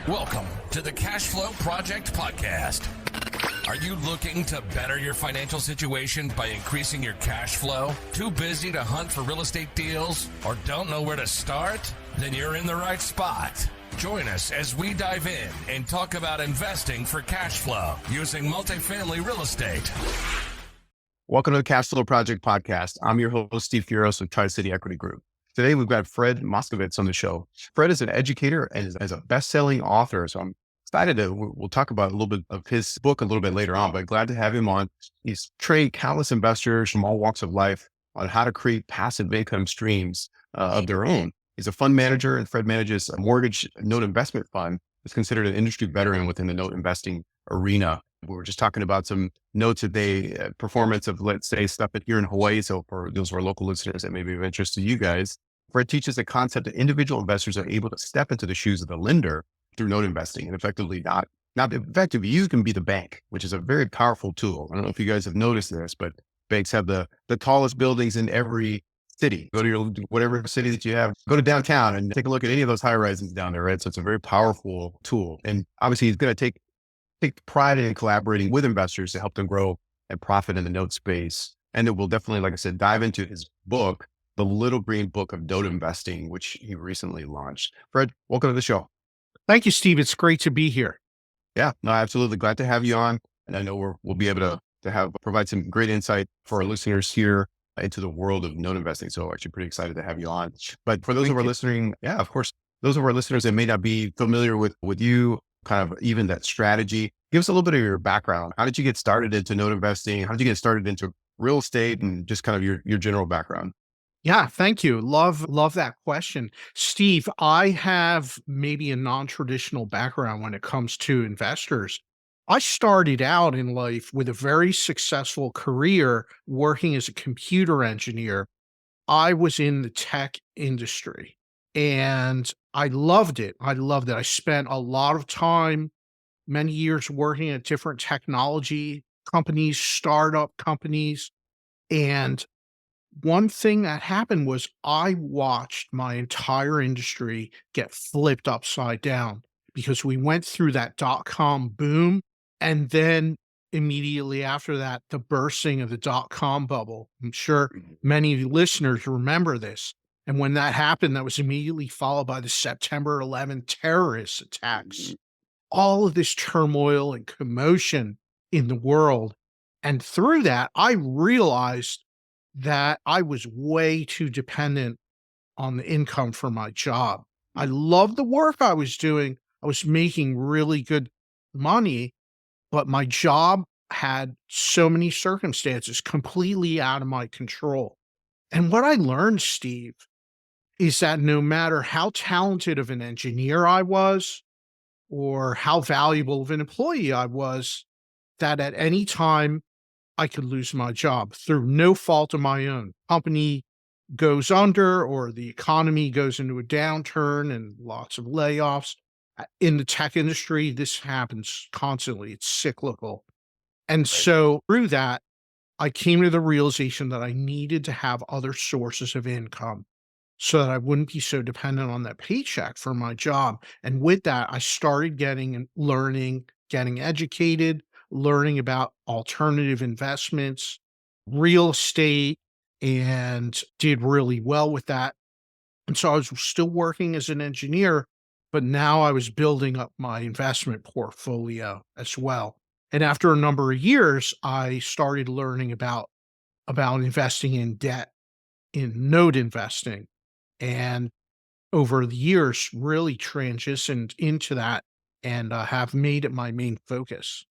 Welcome to the Cashflow Project podcast. Are you looking to better your financial situation by increasing your cash flow? Too busy to hunt for real estate deals or don't know where to start? Then you're in the right spot. Join us as we dive in and talk about investing for cash flow using multifamily real estate. Welcome to the Cashflow Project podcast. I'm your host, Steve Furos with Tri-City Equity Group. Today, we've got Fred Moskowitz on the show. Fred is an educator and is a best-selling author. So I'm excited we'll talk about a little bit of his book a little bit later on, but glad to have him on. He's trained countless investors from all walks of life on how to create passive income streams of their own. He's a fund manager, and Fred manages a mortgage note investment fund. It's considered an industry veteran within the note investing arena. We were just talking about some notes today, performance of, let's say, stuff here in Hawaii. So for those of our local listeners that may be of interest to you guys, Fred teaches the concept that individual investors are able to step into the shoes of the lender through note investing and effectively you can be the bank, which is a very powerful tool. I don't know if you guys have noticed this, but banks have the tallest buildings in every city. Go to your whatever city that you have, go to downtown and take a look at any of those high rises down there, right? So it's a very powerful tool. And obviously he's going to take pride in collaborating with investors to help them grow and profit in the note space. And it will definitely, like I said, dive into his book, The Little Green Book of Note Investing, which he recently launched. Fred, welcome to the show. Thank you, Steve. It's great to be here. Yeah, no, absolutely. Glad to have you on. And I know we'll be able to provide some great insight for our listeners here into the world of note investing. So actually pretty excited to have you on. But for those of our listening, yeah, of course, those of our listeners that may not be familiar with you, kind of even that strategy, give us a little bit of your background. How did you get started into note investing? How did you get started into real estate and just kind of your general background? Yeah, thank you. Love that question. Steve, I have maybe a non-traditional background when it comes to investors. I started out in life with a very successful career working as a computer engineer. I was in the tech industry and I loved it. I spent a lot of time, many years working at different technology companies, startup companies. And one thing that happened was I watched my entire industry get flipped upside down because we went through that dot-com boom. And then immediately after that, the bursting of the dot-com bubble. I'm sure many of you listeners remember this. And when that happened, that was immediately followed by the September 11th terrorist attacks. All of this turmoil and commotion in the world. And through that, I realized that I was way too dependent on the income for my job. I loved the work I was doing. I was making really good money, but my job had so many circumstances completely out of my control. And what I learned, Steve, is that no matter how talented of an engineer I was or how valuable of an employee I was, that at any time I could lose my job through no fault of my own. Company goes under or the economy goes into a downturn and lots of layoffs. In the tech industry, this happens constantly. It's cyclical. And so through that, I came to the realization that I needed to have other sources of income so that I wouldn't be so dependent on that paycheck for my job. And with that, I started getting and learning, getting educated, learning about alternative investments, real estate, and did really well with that. And so I was still working as an engineer, but now I was building up my investment portfolio as well. And after a number of years, I started learning about investing in debt, in note investing, and over the years really transitioned into that and have made it my main focus.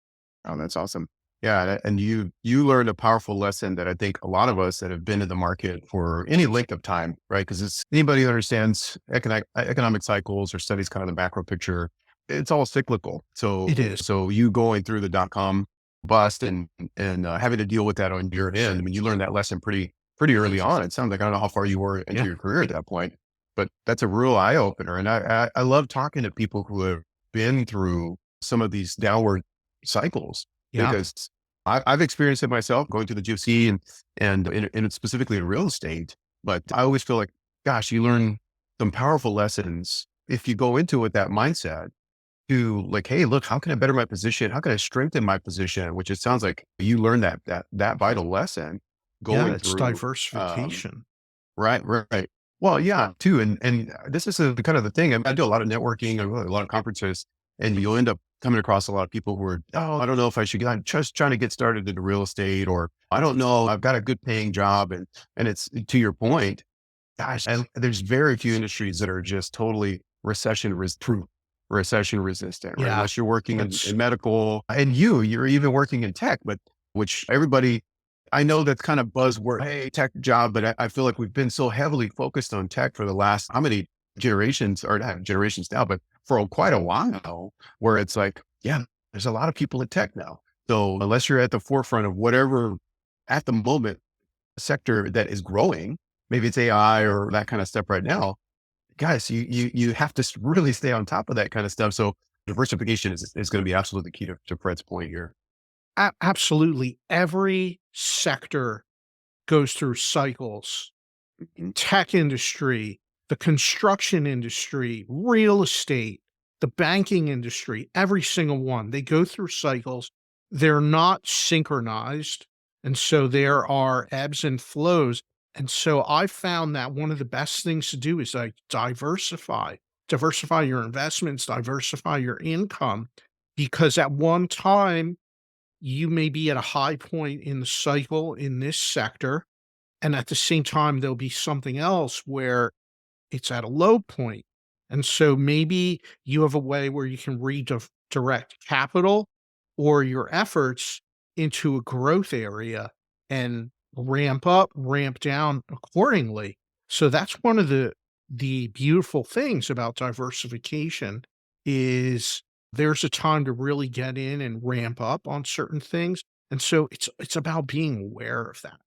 Oh, that's awesome. Yeah. And you learned a powerful lesson that I think a lot of us that have been in the market for any length of time, right? Because it's anybody who understands economic cycles or studies kind of the macro picture, it's all cyclical. So It is. So you going through the dot-com bust and having to deal with that on your end. I mean, you learned that lesson pretty early on. It sounds like, I don't know how far you were into your career at that point, but that's a real eye opener. And I love talking to people who have been through some of these downward cycles because I've experienced it myself going to the GFC and specifically in real estate. But I always feel like, gosh, you learn some powerful lessons if you go into it with that mindset. to like, hey, look, how can I better my position? How can I strengthen my position? Which it sounds like you learned that vital lesson Yeah, going it's through. Um, diversification. right, right. Well, yeah, too. And this is the kind of the thing. I mean, I do a lot of networking, I go to a lot of conferences, and you'll end up coming across a lot of people who are, oh, I don't know if I should get, I'm just trying to get started into real estate, or I don't know, I've got a good paying job. And it's to your point, gosh, there's very few industries that are just totally proof, recession resistant, right? Yeah, Unless you're working that's in medical, and you're even working in tech, but which everybody, I know that's kind of buzzword, hey, tech job, but I feel like we've been so heavily focused on tech for the last how many generations, or not generations now, but for quite a while, where it's like, yeah, there's a lot of people in tech now. So unless you're at the forefront of whatever at the moment sector that is growing, maybe it's AI or that kind of stuff right now, guys, you have to really stay on top of that kind of stuff. So diversification is going to be absolutely key to Fred's point here. absolutely every sector goes through cycles. Mhm. Tech industry, the construction industry, real estate, the banking industry, every single one, they go through cycles. They're not synchronized. And so there are ebbs and flows. And so I found that one of the best things to do is like diversify your investments, diversify your income, because at one time you may be at a high point in the cycle in this sector. And at the same time, there'll be something else where it's at a low point. And so maybe you have a way where you can redirect capital or your efforts into a growth area and ramp up, ramp down accordingly. So that's one of the beautiful things about diversification is there's a time to really get in and ramp up on certain things. And so it's about being aware of that.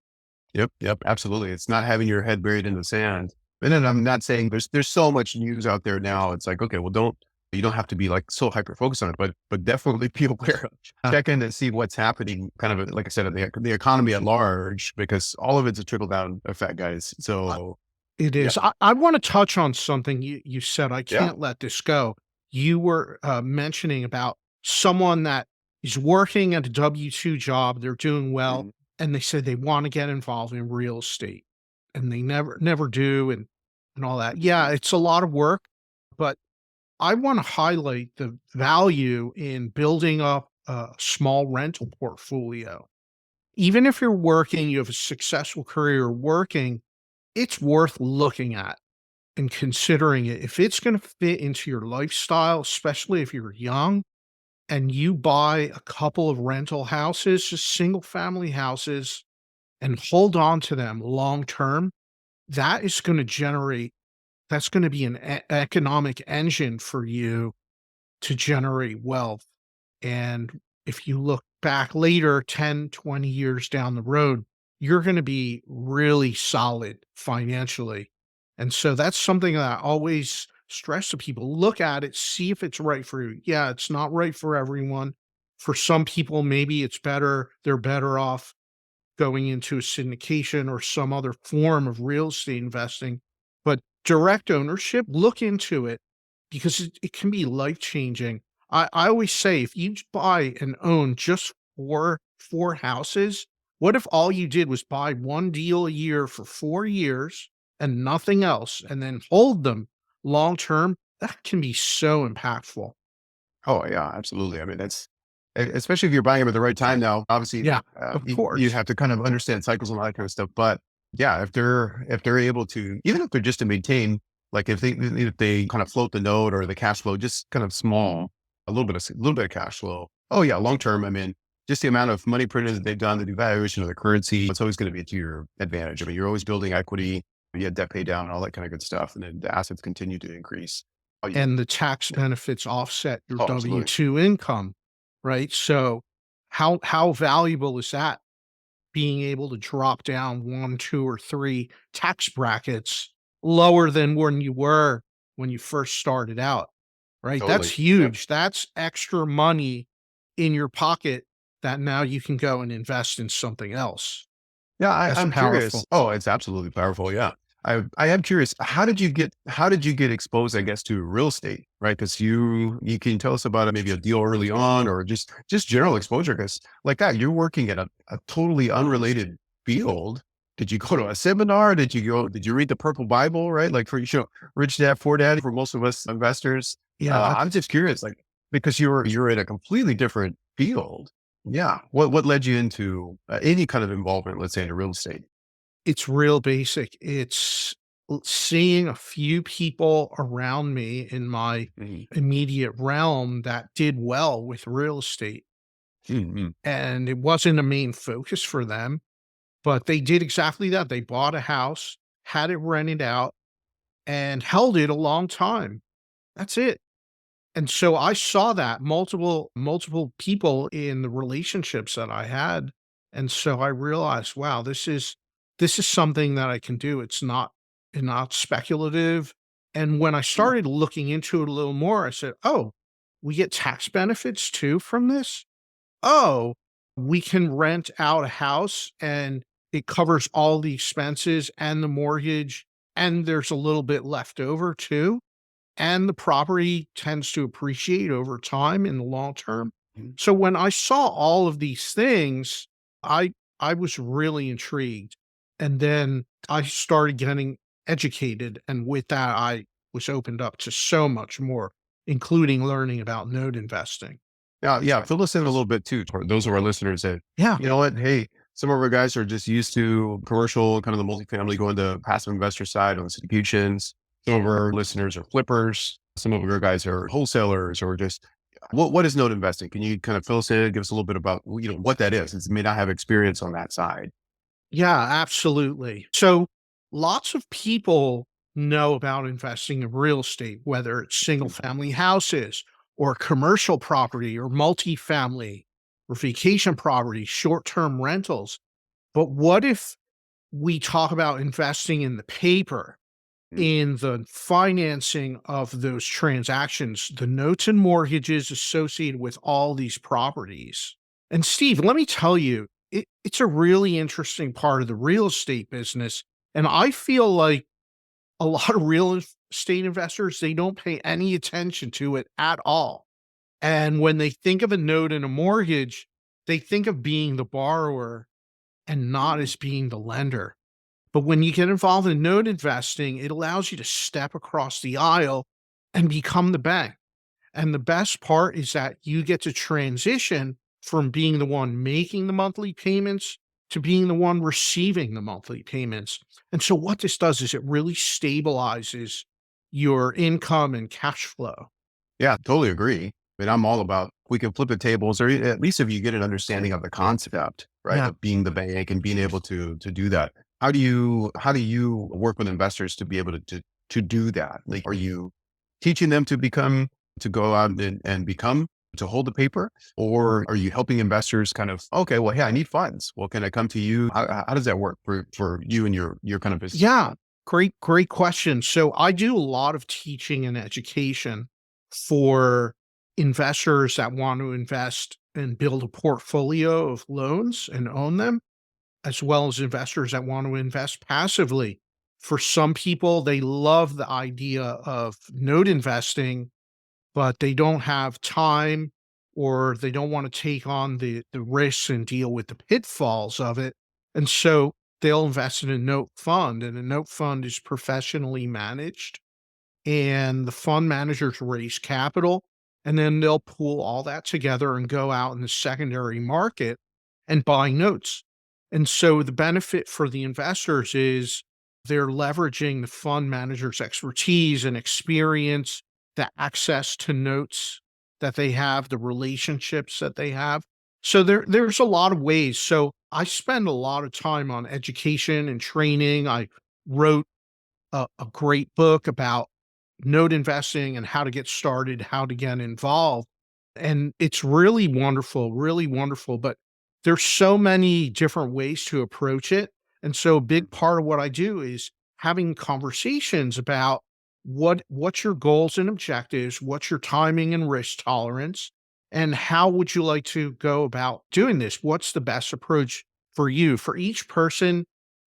Yep, yep, absolutely. It's not having your head buried in the sand. And then I'm not saying there's so much news out there now. It's like, okay, well, you don't have to be like so hyper focused on it, but definitely be aware of, check in and see what's happening. Kind of like I said, the economy at large, because all of it's a trickle down effect, guys. So It yeah, is. I wanna touch on something you said, I yeah, can't let this go. You were, mentioning about someone that is working at a W-2 job, they're doing well, mhm, and they said they wanna get involved in real estate, and they never do, and all that. Yeah, it's a lot of work, but I wanna highlight the value in building up a small rental portfolio. Even if you're working, you have a successful career working, it's worth looking at and considering it. If it's going to fit into your lifestyle, especially if you're young and you buy a couple of rental houses, just single family houses, and hold on to them long term, that is going to generate, that's going to be an economic engine for you to generate wealth. And if you look back later, 10, 20 years down the road, you're going to be really solid financially. And so that's something that I always stress to people. Look at it, see if it's right for you. Yeah, it's not right for everyone. For some people, maybe it's better, they're better off going into a syndication or some other form of real estate investing. But direct ownership, look into it because it can be life changing. I always say if you buy and own just four houses, what if all you did was buy one deal a year for 4 years and nothing else, and then hold them long term? That can be so impactful. oh yeah, absolutely. I mean, that's especially if you're buying them at the right time. Now, obviously, Yeah, of you course. have to kind of understand cycles and all that kind of stuff. But yeah, if they're able to, even if they're just to maintain, like if they kind of float the note or the cash flow, just kind of small, a little bit of cash flow. Oh yeah, long term. I mean, just the amount of money printed that they've done, the devaluation of the currency, it's always going to be to your advantage. I mean, you're always building equity. You have debt pay down and all that kind of good stuff, and then the assets continue to increase. Oh, And the tax benefits offset your oh, absolutely. W-2 income, right? So how valuable is that being able to drop down 1, 2, or 3 tax brackets lower than when you were when you first started out, right? That's Totally. Yeah. huge. That's extra money in your pocket that now you can go and invest in something else. Yeah, That's I'm curious. powerful. Oh, it's absolutely powerful. Yeah. I am curious, how did you get exposed, I guess, to real estate, right? Because you can tell us about it, maybe a deal early on, or just general exposure. Because like that, you're working at a totally unrelated field. Did you go to a seminar? Did you read the Purple Bible, right? Like for Rich Dad Poor Dad for most of us investors. Yeah, I'm just curious, like because you're in a completely different field. Yeah. What led you into any kind of involvement, let's say, in real estate? it's real basic. It's seeing a few people around me in my Mhm. immediate realm that did well with real estate. Mhm. And it wasn't a main focus for them, but they did exactly that. They bought a house, had it rented out, and held it a long time. That's it. And so I saw that multiple people in the relationships that I had. And so I realized, wow, this is something that I can do. It's not speculative. And when I started looking into it a little more, I said, oh, we get tax benefits too from this. Oh, we can rent out a house and it covers all the expenses and the mortgage, and there's a little bit left over too. And the property tends to appreciate over time in the long term. Mhm. So when I saw all of these things, I I was really intrigued. And then I started getting educated. And with that, I was opened up to so much more, including learning about note investing. Yeah, yeah. Fill us in a little bit too, for those of our listeners that, Yeah. you know what, hey, some of our guys are just used to commercial, kind of the multifamily, going to passive investor side on syndications. Some of our listeners are flippers. Some of our guys are wholesalers, or just what is note investing? Can you kind of fill us in, give us a little bit about, what that is? It may not have experience on that side. Yeah, absolutely. So lots of people know about investing in real estate, whether it's single family houses or commercial property or multifamily or vacation property, short term rentals. But what if we talk about investing in the paper, Mm. in the financing of those transactions, the notes and mortgages associated with all these properties? And Steve, let me tell you, it's a really interesting part of the real estate business. And I feel like a lot of estate investors, they don't pay any attention to it at all. And when they think of a note and a mortgage, they think of being the borrower and not as being the lender. But when you get involved in note investing, it allows you to step across the aisle and become the bank. And the best part is that you get to transition from being the one making the monthly payments to being the one receiving the monthly payments. And so, what this does is it really stabilizes your income and cash flow. Yeah, totally agree. I mean, I'm all about, we can flip the tables, or at least if you get an understanding of the concept, right, Yeah. of being the bank and being able to do that. How do you work with investors to be able to do that? Like, are you teaching them to go out and become to hold the paper, or are you helping investors kind of, okay, well, hey, I need funds. Well, can I come to you? How does that work for you and your kind of business? Yeah. Great question. So, I do a lot of teaching and education for investors that want to invest and build a portfolio of loans and own them, as well as investors that want to invest passively. For some people, they love the idea of note investing, but they don't have time or they don't want to take on the risks and deal with the pitfalls of it. And so they'll invest in a note fund, and a note fund is professionally managed, and the fund managers raise capital, and then they'll pool all that together and go out in the secondary market and buy notes. And so the benefit for the investors is they're leveraging the fund manager's expertise and experience, the access to notes that they have, the relationships that they have. So there's a lot of ways. So I spend a lot of time on education and training. I wrote a great book about note investing and how to get started, how to get involved. And it's really wonderful, really wonderful. But there's so many different ways to approach it. And so a big part of what I do is having conversations about what's your goals and objectives, what's your timing and risk tolerance, and how would you like to go about doing this? What's the best approach for you? For each person,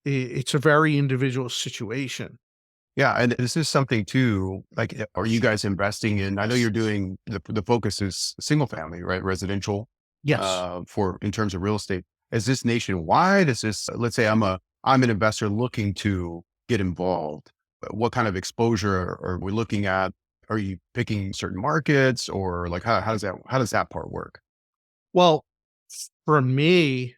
It's a very individual situation. Yeah, and this is something too, like, are you guys investing in, I know you're doing, the focus is single family, right? Residential, Yes. for, in terms of real estate. Is this nationwide? Is this, let's say I'm an investor looking to get involved. What kind of exposure are we looking at? Are you picking certain markets, or like, how does that part work? Well, for me,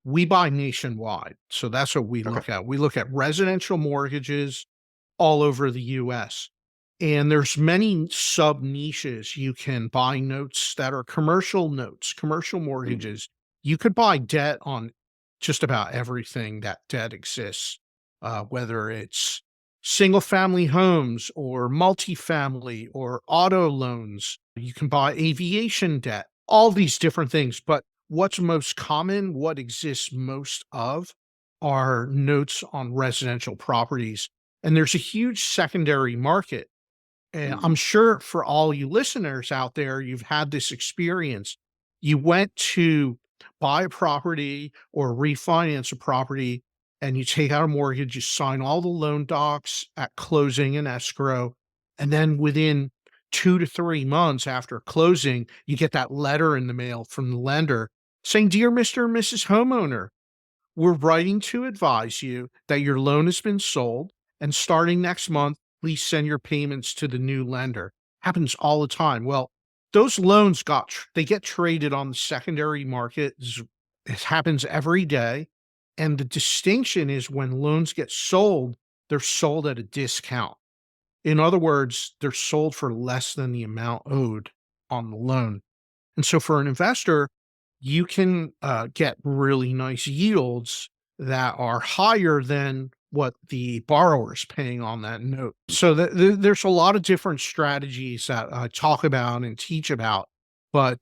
we buy nationwide. So that's what we Okay. look at. We look at residential mortgages all over the US. And there's many sub niches. You can buy notes that are commercial notes, commercial Mm, mortgages. You could buy debt on just about everything that debt exists, whether it's single family homes or multifamily or auto loans. You can buy aviation debt, all these different things. But what's most common, what exists most of, are notes on residential properties. And there's a huge secondary market. And mm, I'm sure for all you listeners out there, you've had this experience. You went to buy a property or refinance a property, and you take out a mortgage, you sign all the loan docs at closing and escrow. And then within 2 to 3 months after closing, you get that letter in the mail from the lender saying, "Dear Mr. and Mrs. Homeowner, we're writing to advise you that your loan has been sold, and starting next month, please send your payments to the new lender." Happens all the time. Well, those loans they get traded on the secondary market. It happens every day. And the distinction is when loans get sold, they're sold at a discount. In other words, they're sold for less than the amount owed on the loan. And so for an investor, you can get really nice yields that are higher than what the borrower is paying on that note. So there's a lot of different strategies that I talk about and teach about, but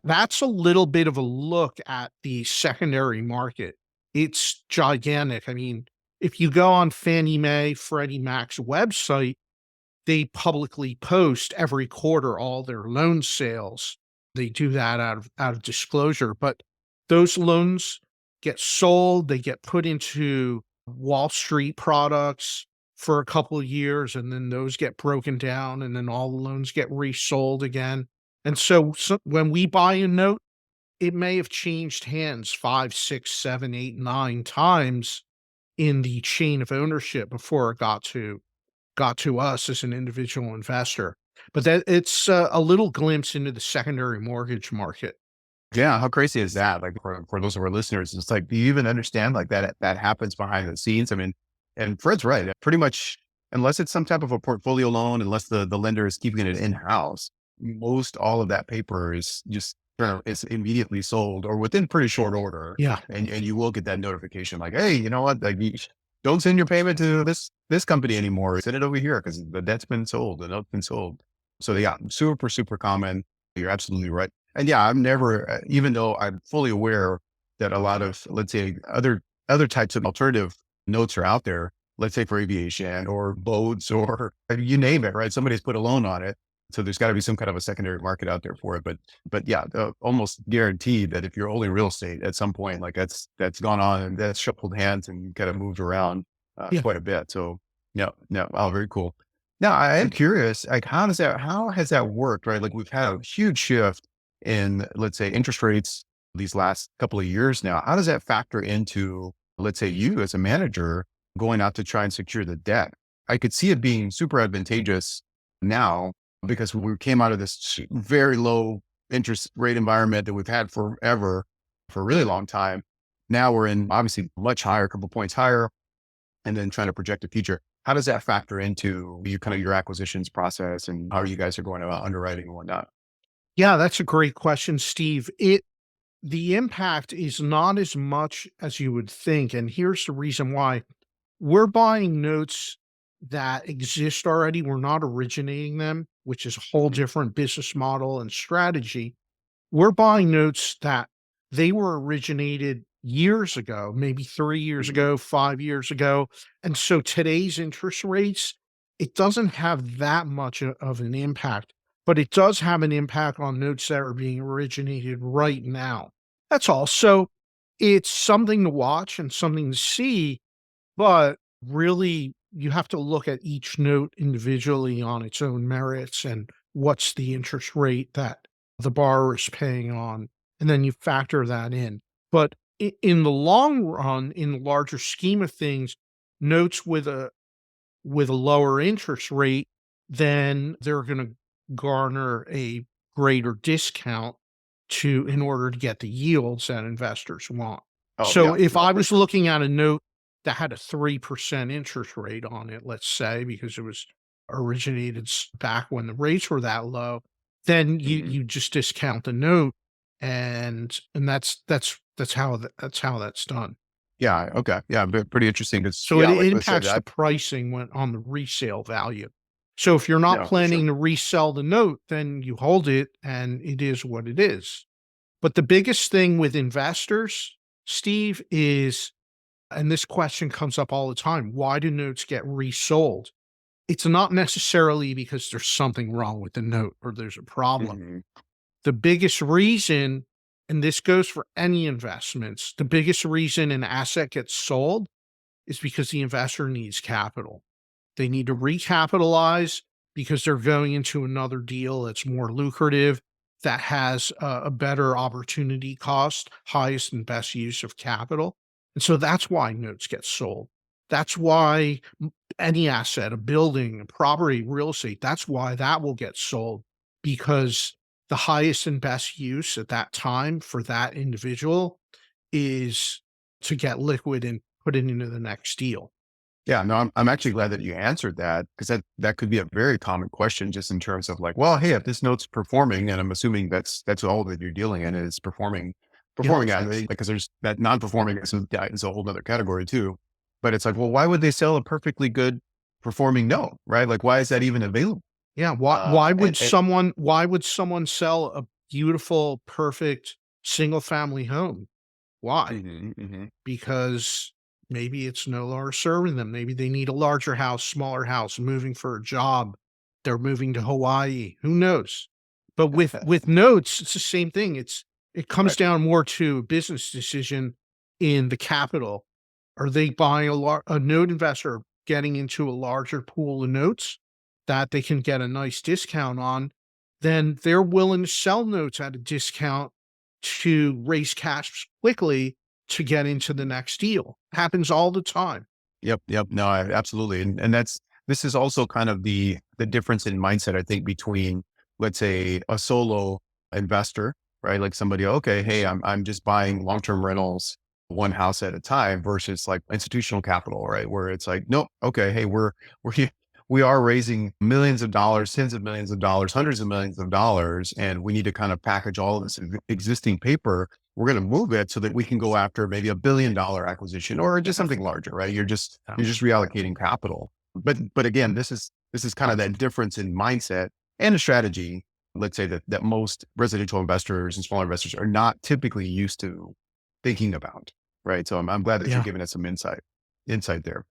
that's a little bit of a look at the secondary market. It's gigantic. I mean, if you go on Fannie Mae, Freddie Mac's website, they publicly post every quarter all their loan sales. They do that out of disclosure, but those loans get sold, they get put into Wall Street products for a couple of years, and then those get broken down, and then all the loans get resold again. And so when we buy a note, it may have changed hands 5, 6, 7, 8, 9 times in the chain of ownership before it got to us as an individual investor. But that it's a little glimpse into the secondary mortgage market. yeah, how crazy is that? Like, for those of our listeners, it's like, do you even understand, like, that happens behind the scenes? I mean, and Fred's right. Pretty much, unless it's some type of a portfolio loan, unless the lender is keeping it in house, most all of that paper is just, it's immediately sold or within pretty short order, Yeah. and you will get that notification like, hey, you know what? Like, don't send your payment to this company anymore. Send it over here because the debt's been sold. The note's been sold. So yeah, super common. You're absolutely right. And yeah, I'm never, even though I'm fully aware that a lot of, let's say, other types of alternative notes are out there, let's say for aviation or boats or you name it, right? Somebody's put a loan on it. So there's got to be some kind of a secondary market out there for it. But yeah, almost guaranteed that if you're holding real estate at some point, like that's gone on and that's shuffled hands and kind of moved around Yeah. quite a bit. So yeah, no, oh, very cool. Now I am curious, like, how has that worked, right? Like, we've had a huge shift in, let's say, interest rates these last couple of years now. How does that factor into, let's say, you as a manager going out to try and secure the debt? I could see it being super advantageous now because we came out of this very low interest rate environment that we've had forever, for a really long time. Now we're in obviously much higher, a couple points higher, and then trying to project the future. How does that factor into your kind of your acquisitions process and how you guys are going about underwriting and whatnot? Yeah, that's a great question, Steve. The impact is not as much as you would think, and here's the reason why. We're buying notes that exist already. We're not originating them, which is a whole Mhm. different business model and strategy. We're buying notes that they were originated years ago, maybe 3 years Mhm. ago, 5 years ago, and so today's interest rates, it doesn't have that much of an impact, but it does have an impact on notes that are being originated right now. That's all. So, it's something to watch and something to see, but really you have to look at each note individually on its own merits and what's the interest rate that the borrower is paying on, and then you factor that in. But in the long run, in the larger scheme of things, notes with a lower interest rate, then they're going to garner a greater discount to in order to get the yields that investors want. Oh So yeah, if no, I for was sure. looking at a note that had a 3% interest rate on it, let's say, because it was originated back when the rates were that low, then Mhm. you just discount the note, and that's how that's how that's done. Yeah, okay. Yeah, pretty interesting 'cause So yeah, it like I said, impacts the pricing when on the resale value. So if you're not no, for sure. planning to resell the note, then you hold it and it is what it is. But the biggest thing with investors, Steve, is, and this question comes up all the time, why do notes get resold? It's not necessarily because there's something wrong with the note or there's a problem. Mhm. The biggest reason, and this goes for any investments, the biggest reason an asset gets sold is because the investor needs capital. They need to recapitalize because they're going into another deal that's more lucrative, that has a better opportunity cost, highest and best use of capital. And so that's why notes get sold. That's why any asset, a building, a property, real estate, that's why that will get sold, because the highest and best use at that time for that individual is to get liquid and put it into the next deal. Yeah, no, I'm actually glad that you answered that because that could be a very common question just in terms of like, well, hey, if this note's performing, and I'm assuming that's all that you're dealing in is Yep. performing at it, because there's that non-performing is a whole other category too. But it's like, well, why would they sell a perfectly good performing note, right? Like, why is that even available? Yeah, And why would someone sell a beautiful, perfect single-family home? Why? mhm, mhm. Because maybe it's no longer serving them. Maybe they need a larger house, smaller house, moving for a job. They're moving to Hawaii. Who knows? But with notes, it's the same thing. It comes Right. down more to a business decision in the capital. Are they buying a note investor getting into a larger pool of notes that they can get a nice discount on? Then they're willing to sell notes at a discount to raise cash quickly to get into the next deal. Happens all the time. Yep, yep. No, absolutely. And this is also kind of the difference in mindset, I think, between, let's say, a solo investor, right? Like somebody, okay, hey, I'm just buying long-term rentals, one house at a time, versus like institutional capital, right? Where it's like, nope, okay, hey, we're we are raising millions of dollars, tens of millions of dollars, hundreds of millions of dollars, and we need to kind of package all of this existing paper. We're going to move it so that we can go after maybe $1 billion acquisition or just something larger, right? Yeah. You're just reallocating capital. But again, this is kind of that difference in mindset and a strategy. Let's say that most residential investors and smaller investors are not typically used to thinking about, right? So I'm glad that you're Yeah. giving us some insight there.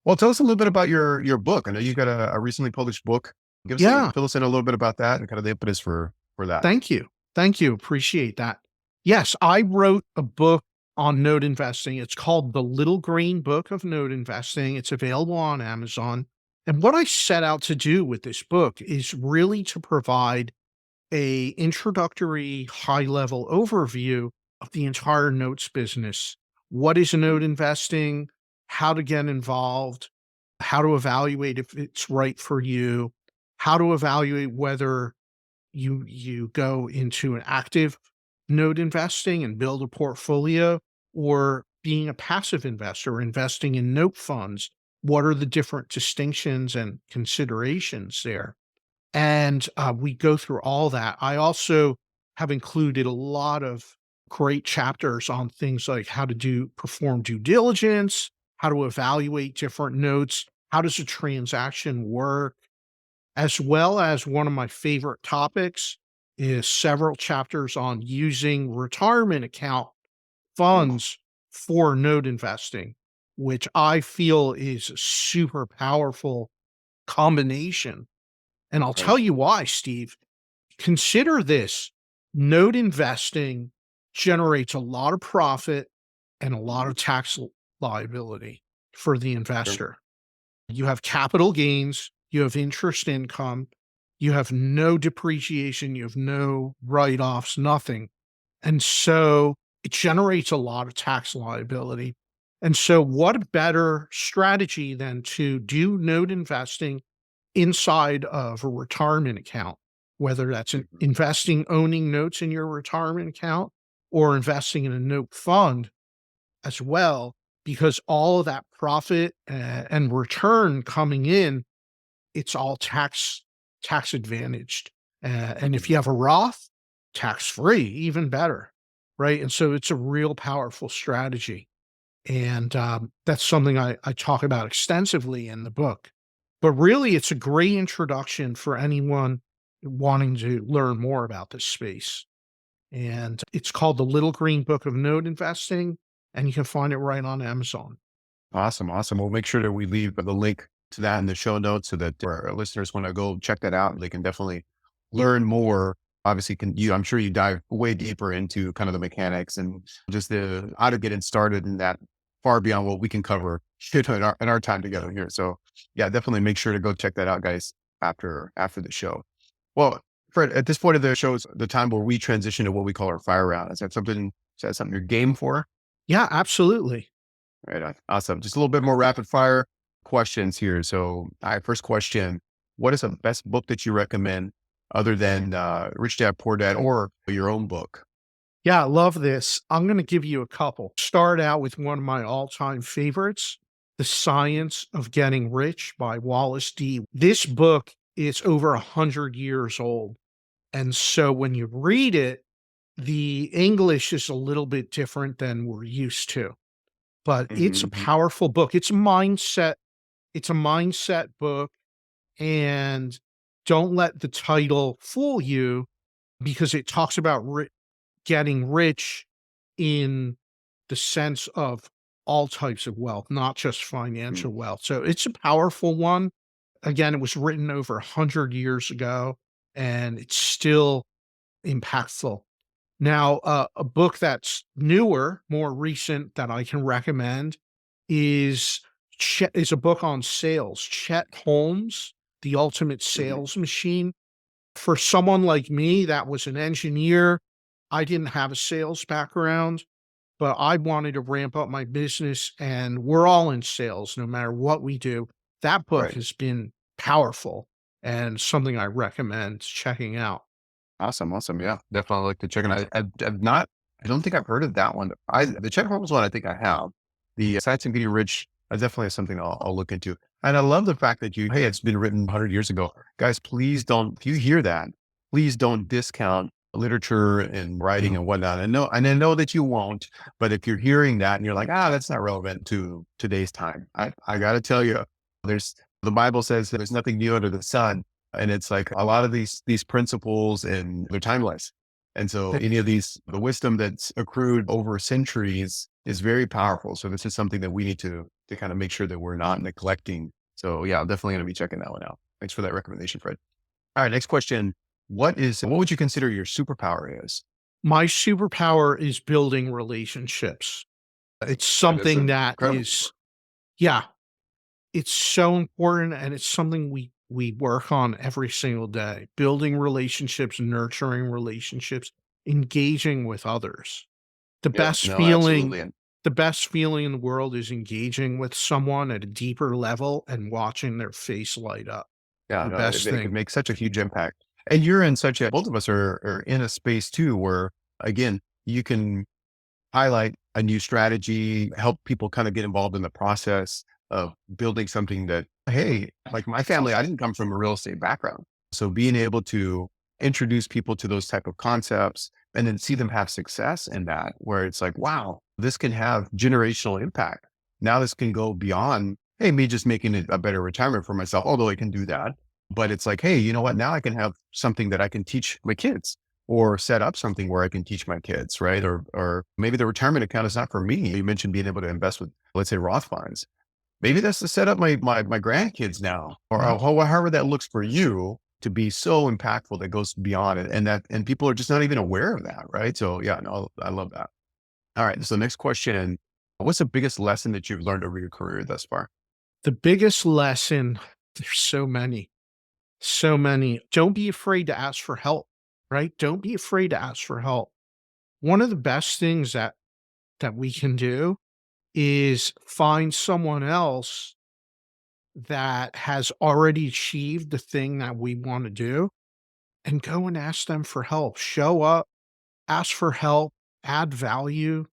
Well, tell us a little bit about your book. I know you got a recently published book. Yeah. Fill us in a little bit about that and kind of the impetus for that. Thank you. Thank you. Appreciate that. Yes, I wrote a book on note investing. It's called The Little Green Book of Note Investing. It's available on Amazon. And what I set out to do with this book is really to provide a introductory high-level overview of the entire notes business. What is note investing? How to get involved? How to evaluate if it's right for you? How to evaluate whether you go into an active note investing and build a portfolio, or being a passive investor, investing in note funds. What are the different distinctions and considerations there? And we go through all that. I also have included a lot of great chapters on things like how to perform due diligence, how to evaluate different notes, how does a transaction work, as well as one of my favorite topics is several chapters on using retirement account Ooh, funds for note investing, which I feel is a super powerful combination. And I'll right. tell you why, Steve. Consider this: note investing generates a lot of profit and a lot of tax liability. for the Sure. investor. You have capital gains, you have interest income, you have no depreciation, you have no write-offs, nothing. And so it generates a lot of tax liability. And so what a better strategy than to do note investing inside of a retirement account, whether that's Mhm. investing, owning notes in your retirement account or investing in a note fund as well, because all of that profit and return coming in, it's all tax advantaged. And if you Mhm. have a Roth, tax free, even better, right? And so it's a real powerful strategy. And that's something I talk about extensively in the book. But really, it's a great introduction for anyone wanting to learn more about this space. And it's called The Little Green Book of Note Investing, and you can find it right on Amazon. Awesome. Awesome. We'll make sure that we leave the link to that in the show notes so that our listeners want to go check that out. They can definitely learn more. Obviously, I'm sure you dive way deeper into kind of the mechanics and just the how to get it started in that far beyond what we can cover in our time together here. So yeah, definitely make sure to go check that out, guys, after the show. Well, Fred, at this point of the show is the time where we transition to what we call our fire round. Is that something you're game for? Yeah, absolutely. Right on. Awesome. Just a little bit more rapid fire questions here. So, all right, first question. What is the best book that you recommend other than Rich Dad, Poor Dad or your own book? Yeah, I love this. I'm going to give you a couple. Start out with one of my all time favorites, The Science of Getting Rich by Wallace D. This book is over 100 years old. And so when you read it, the English is a little bit different than we're used to, but it's a Hmm. powerful book. It's a mindset book. And don't let the title fool you because it talks about getting rich in the sense of all types of wealth, not just financial wealth. So it's a powerful one. Again, it was written over 100 years ago and it's still impactful. Now, a book that's newer, more recent that I can recommend is is a book on sales. Chet Holmes, The Ultimate Hmm. Sales Machine. For someone like me that was an engineer, I didn't have a sales background, but I wanted to ramp up my business, and we're all in sales no matter what we do. That book Right. has been powerful and something I recommend checking out. Awesome. Awesome. Yeah, definitely like to check it out. I've not, I don't think I've heard of that one. The Chet Holmes one, I think I have. The Science of Getting Rich, definitely is something I'll look into. And I love the fact that hey, it's been written 100 years ago. Guys, please don't, if you hear that, please don't discount literature and writing and whatnot. And I know that you won't, but if you're hearing that and you're like, that's not relevant to today's time, I got to tell you, the Bible says there's nothing new under the sun. And it's like a lot of these principles and they're timeless. And so any of the wisdom that's accrued over centuries is very powerful. So this is something that we need to kind of make sure that we're not neglecting. So yeah, I'm definitely going to be checking that one out. Thanks for that recommendation, Fred. All right, next question. What would you consider your superpower is? My superpower is building relationships. It's That is something that incredible. is, yeah, it's so important and it's something we work on every single day. Building relationships, nurturing relationships, engaging with others. The Yeah, best no, feeling absolutely. And the best feeling in the world is engaging with someone at a deeper level and watching their face light up. yeah, The no, best it could thing. make such a huge impact. And you're in both of us are in a space too, where again, you can highlight a new strategy, help people kind of get involved in the process of building something that, hey, like my family, I didn't come from a real estate background. So being able to introduce people to those type of concepts and then see them have success in that, where it's like, wow, this can have generational impact. Now this can go beyond, hey, me just making it a better retirement for myself, although I can do that. But it's like, hey, you know what? Now I can have something that I can teach my kids or set up something where I can teach my kids, right? Or maybe the retirement account is not for me. You mentioned being able to invest with, let's say, Roth funds. Maybe that's to set up my grandkids now, or however that looks for you to be so impactful that goes beyond it, and people are just not even aware of that, right? So yeah, no, I love that. All right, so next question: What's the biggest lesson that you've learned over your career thus far? The biggest lesson, there's so many, so many. Don't be afraid to ask for help, right? Don't be afraid to ask for help. One of the best things that we can do is find someone else that has already achieved the thing that we want to do and go and ask them for help. Show up, ask for help, add value,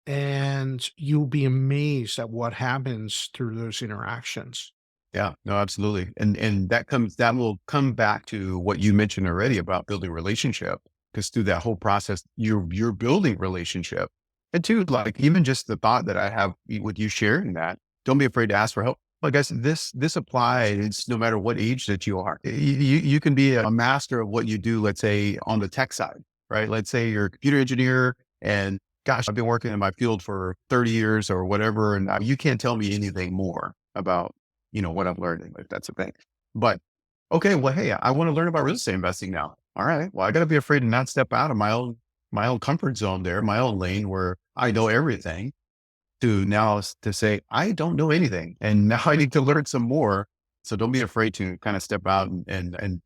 and you'll be amazed at what happens through those interactions. Yeah, no, absolutely. And that will come back to what you mentioned already about building relationship. Because through that whole process, you're building relationship. And two, like even just the thought that I have with you sharing that, don't be afraid to ask for help. Like I said, this applies no matter what age that you are. You can be a master of what you do, let's say on the tech side, right? Let's say you're a computer engineer and gosh, I've been working in my field for 30 years or whatever. And you can't tell me anything more about what I'm learning, if that's a thing. But okay, well, hey, I want to learn about real estate investing now. All right. Well, I got to be afraid to not step out of my own comfort zone there, my own lane where I know everything to now to say, I don't know anything. And now I need to learn some more. So don't be afraid to kind of step out and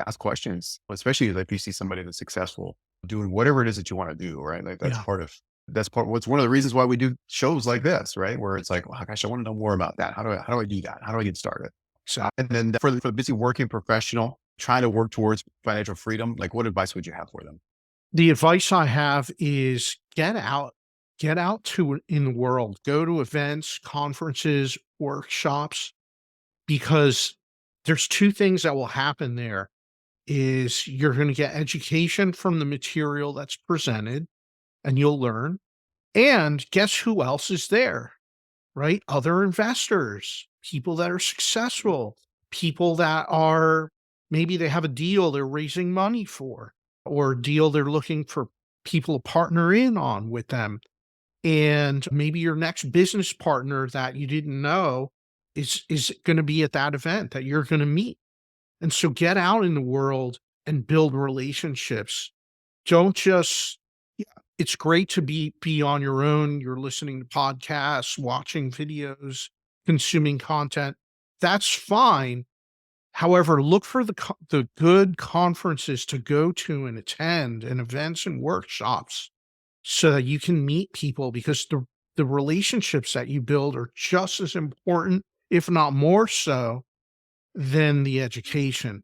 ask questions, especially if you see somebody that's successful doing whatever it is that you want to do, right? Like Yeah. what's one of the reasons why we do shows like this, right? Where it's like, oh gosh, I want to know more about that. How do I do that? How do I get started? So And then for the busy working professional trying to work towards financial freedom, like what advice would you have for them? the advice I have is get out to in the world, go to events, conferences, workshops, because there's two things that will happen there is you're going to get education from the material that's presented and you'll learn. And guess who else is there? Right? Other investors, people that are successful, people that are maybe they have a deal they're raising money for, or a deal they're looking for people to partner in on with them. And maybe your next business partner that you didn't know is going to be at that event that you're going to meet. And so get out in the world and build relationships. Don't just yeah, it's great to be on your own. You're listening to podcasts, watching videos, consuming content. That's fine. However, look for the good conferences to go to and attend and events and workshops so that you can meet people because the relationships that you build are just as important, if not more so, than the education.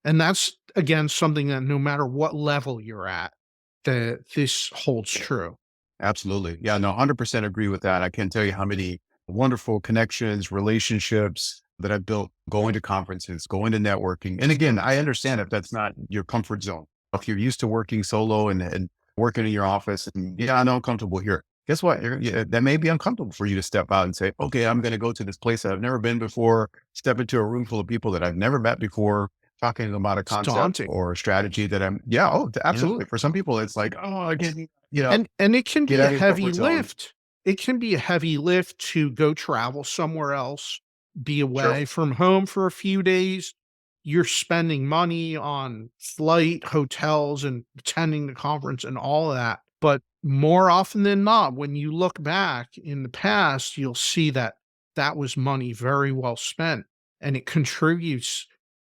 And that's again something that no matter what level you're at, that this holds true. Absolutely. Yeah, no, 100% agree with that. I can't tell you how many wonderful connections, relationships that I've built going to conferences, going to networking. And again, I understand if that's not your comfort zone. If you're used to working solo and working in your office and yeah, I know I'm comfortable here. Guess what? That may be uncomfortable for you to step out and say, okay, I'm going to go to this place that I've never been before, step into a room full of people that I've never met before, talking to them about a It's concept daunting. or a strategy that yeah, Yeah. absolutely. For some people, it's like, oh, I can't, And it can get be a out of your heavy comfort zone. lift. It can be a heavy lift to go travel somewhere else, be Sure. away from home for a few days. You're spending money on flight, hotels, and attending the conference and all of that. But more often than not, when you look back in the past, you'll see that that was money very well spent and it contributes,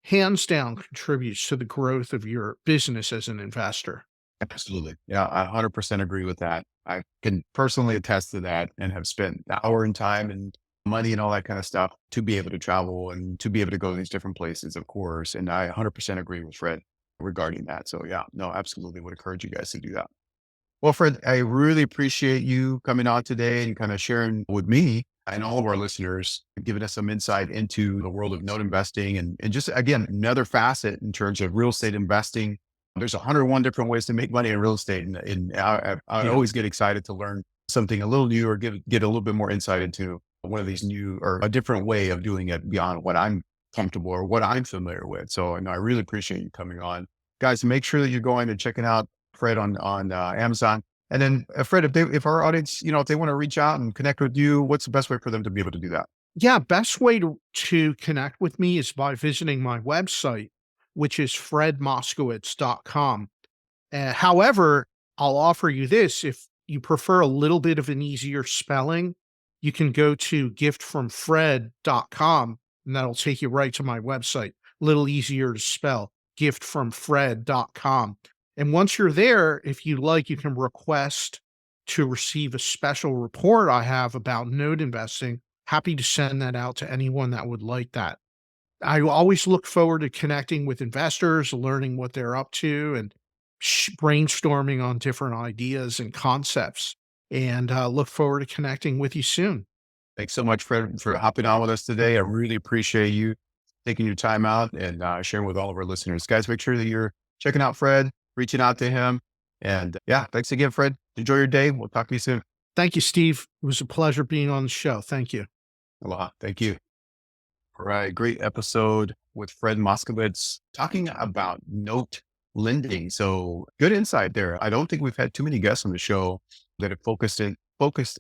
hands down, contributes to the growth of your business as an investor. Absolutely. Yeah, I 100% agree with that. I can personally attest to that and have spent hour and time and money and all that kind of stuff to be able to travel and to be able to go to these different places, of course. And I 100% agree with Fred regarding that. So yeah, no, absolutely would encourage you guys to do that. Well, Fred, I really appreciate you coming on today and kind of sharing with me and all of our listeners, giving us some insight into the world of note investing and just, again, another facet in terms of real estate investing. There's 101 different ways to make money in real estate. And I Yeah. always get excited to learn something a little new or get a little bit more insight into one of these new or a different way of doing it beyond what I'm comfortable or what I'm familiar with. So I really appreciate you coming on. Guys, make sure that you're going and checking out Fred on Amazon. And then Fred, if our audience, if they want to reach out and connect with you, what's the best way for them to be able to do that? Yeah, best way to connect with me is by visiting my website, which is fredmoskowitz.com. However, I'll offer you this. you prefer a little bit of an easier spelling, you can go to giftfromfred.com and that'll take you right to my website. A little easier to spell, giftfromfred.com. And once you're there, if you like, you can request to receive a special report I have about note investing. Happy to send that out to anyone that would like that. I always look forward to connecting with investors, learning what they're up to, and brainstorming on different ideas and concepts. And look forward to connecting with you soon. Thanks so much, Fred, for hopping on with us today. I really appreciate you taking your time out and sharing with all of our listeners. Guys, make sure that you're checking out Fred, reaching out to him. And yeah, thanks again, Fred. Enjoy your day. We'll talk to you soon. Thank you, Steve. It was a pleasure being on the show. Thank you. Aloha. Thank you. All right. Great episode with Fred Moskowitz talking about note lending. So good insight there. I don't think we've had too many guests on the show that have focused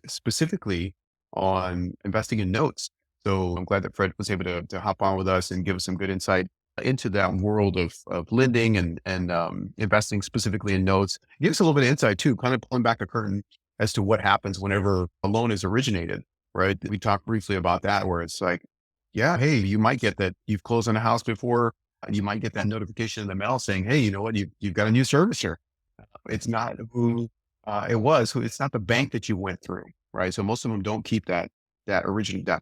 specifically on investing in notes. So I'm glad that Fred was able to hop on with us and give us some good insight into that world of lending and investing specifically in notes. Give us a little bit of insight too, kind of pulling back the curtain as to what happens whenever a loan is originated, right? We talked briefly about that, where it's like, yeah, hey, you might get that you've closed on a house before, and you might get that notification in the mail saying, hey, you know what, you've got a new servicer. It's not who it was, it's not the bank that you went through, right? So most of them don't keep that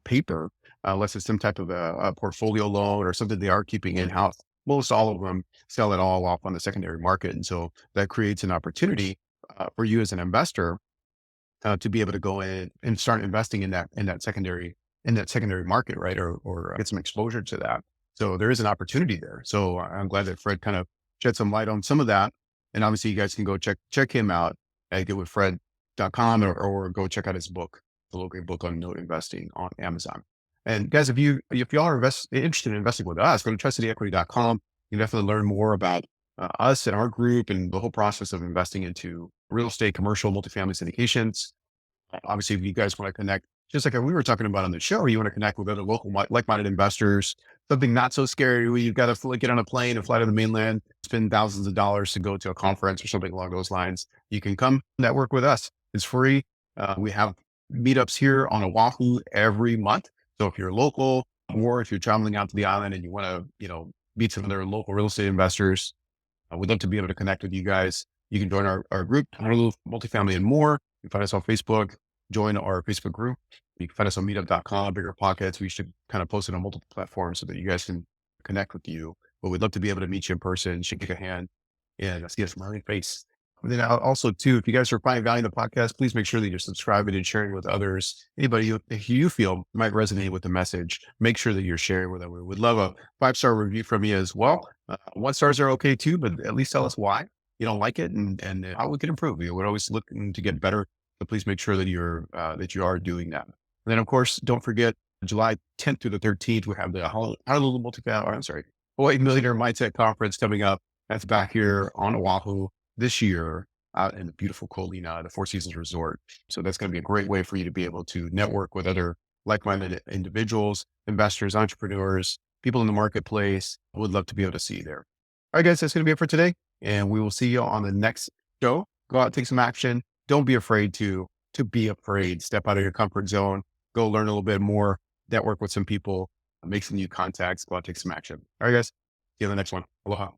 paper unless it's some type of a portfolio loan or something they are keeping in house. Most all of them sell it all off on the secondary market, and so that creates an opportunity for you as an investor to be able to go in and start investing in that secondary market, right? Or get some exposure to that. So there is an opportunity there. So I'm glad that Fred kind of shed some light on some of that. And obviously you guys can go check him out at getwithfred.com or go check out his book, the local book on note investing on Amazon. And guys, if y'all are interested in investing with us, go to trustedequity.com. You can definitely learn more about us and our group and the whole process of investing into real estate, commercial, multifamily syndications. Obviously, if you guys want to connect, just like we were talking about on the show, you want to connect with other local like-minded investors, something not so scary where you've got to get on a plane and fly to the mainland, spend thousands of dollars to go to a conference or something along those lines. You can come network with us. It's free. We have meetups here on Oahu every month. So if you're local or if you're traveling out to the island and you want to, meet some other local real estate investors, we'd love to be able to connect with you guys. You can join our group, Honolulu Multifamily and More. You can find us on Facebook, join our Facebook group. You can find us on meetup.com, Bigger Pockets. We should kind of post it on multiple platforms so that you guys can connect with you. But we'd love to be able to meet you in person, shake a hand, and see a smiling face. And then also too, if you guys are finding value in the podcast, please make sure that you're subscribing and sharing with others. Anybody who you feel might resonate with the message, make sure that you're sharing with them. We would love a 5-star review from you as well. 1 stars are okay too, but at least tell us why you don't like it and how we can improve. We're always looking to get better, but please make sure that you are doing that. And then of course, don't forget July 10th through the 13th, we have the Hawaii Millionaire Mindset Conference coming up. That's back here on Oahu this year out in the beautiful Kolina, the Four Seasons Resort. So that's going to be a great way for you to be able to network with other like-minded individuals, investors, entrepreneurs, people in the marketplace. Would love to be able to see you there. All right, guys, that's going to be it for today. And we will see you on the next show. Go out, take some action. Don't be afraid to be afraid. Step out of your comfort zone. Go learn a little bit more, network with some people, make some new contacts, go out, take some action. All right, guys, see you on the next one. Aloha.